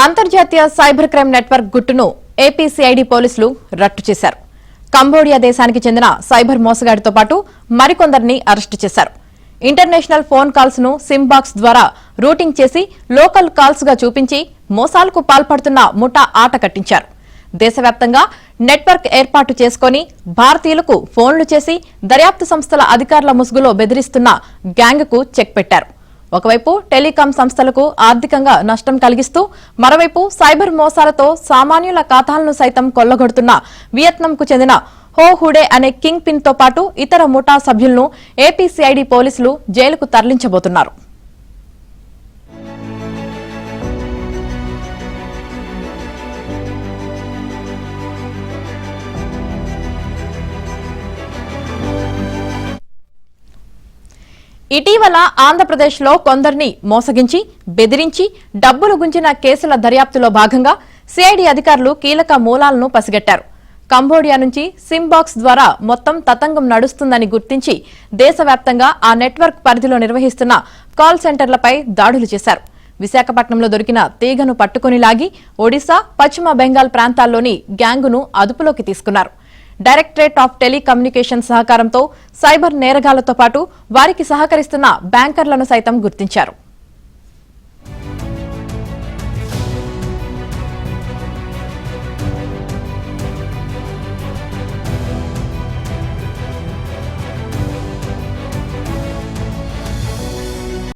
అంతర్జాతీయ cyber crime network గుట్టును ఏపీసీఐడీ పోలీసులు రట్టు చేశారు. కంబోడియా దేశానికి చెందిన సైబర్ మోసగాడితో పాటు మరికొందరిని అరెస్టు చేశారు. ఇంటర్నేషనల్ ఫోన్ కాల్స్ ను సిమ్ బాక్స్ ద్వారా రూటింగ్ చేసి లోకల్ కాల్స్ గా చూపించి మోసాలకు పాల్పడుతున్న ముఠా ఆట కట్టించారు. దేశవ్యాప్తంగా నెట్వర్క్ ఏర్పాటు చేసుకుని భారతీయులకు ఫోన్లు చేసి దర్యాప్తు సంస్థల అధికారుల ముసుగులో బెదిరిస్తున్న గ్యాంగ్ కు చెక్ పెట్టారు. ఒకవైపు టెలికాం సంస్థలకు ఆర్థికంగా నష్టం కలిగిస్తూ మరోవైపు సైబర్ మోసాలతో సామాన్యుల ఖాతాలను సైతం కొల్లగొడుతున్న వియత్నాంకు చెందిన హో హుడే అనే కింగ్ పిన్ తో పాటు ఇతర ముఠా సభ్యులను ఏపీసీఐడీ పోలీసులు జైలుకు తరలించబోతున్నారు. ఇటీవల ఆంధ్రప్రదేశ్లో కొందరిని మోసగించి బెదిరించి డబ్బులు గుంజిన కేసుల దర్యాప్తులో భాగంగా సిఐడి అధికారులు కీలక మూలాలను పసిగట్టారు. కంబోడియా నుంచి సిమ్ బాక్స్ ద్వారా మొత్తం తతంగం నడుస్తుందని గుర్తించి దేశవ్యాప్తంగా ఆ నెట్వర్క్ పరిధిలో నిర్వహిస్తున్న కాల్ సెంటర్లపై దాడులు చేశారు. విశాఖపట్నంలో దొరికిన తీగను పట్టుకుని లాగి ఒడిశా, పశ్చిమ బెంగాల్ ప్రాంతాల్లోని గ్యాంగును అదుపులోకి తీసుకున్నారు. డైరెక్టరేట్ ఆఫ్ టెలికమ్యూనికేషన్ సహకారంతో సైబర్ నేరగాళ్లతో పాటు వారికి సహకరిస్తున్న బ్యాంకర్లను సైతం గుర్తించారు.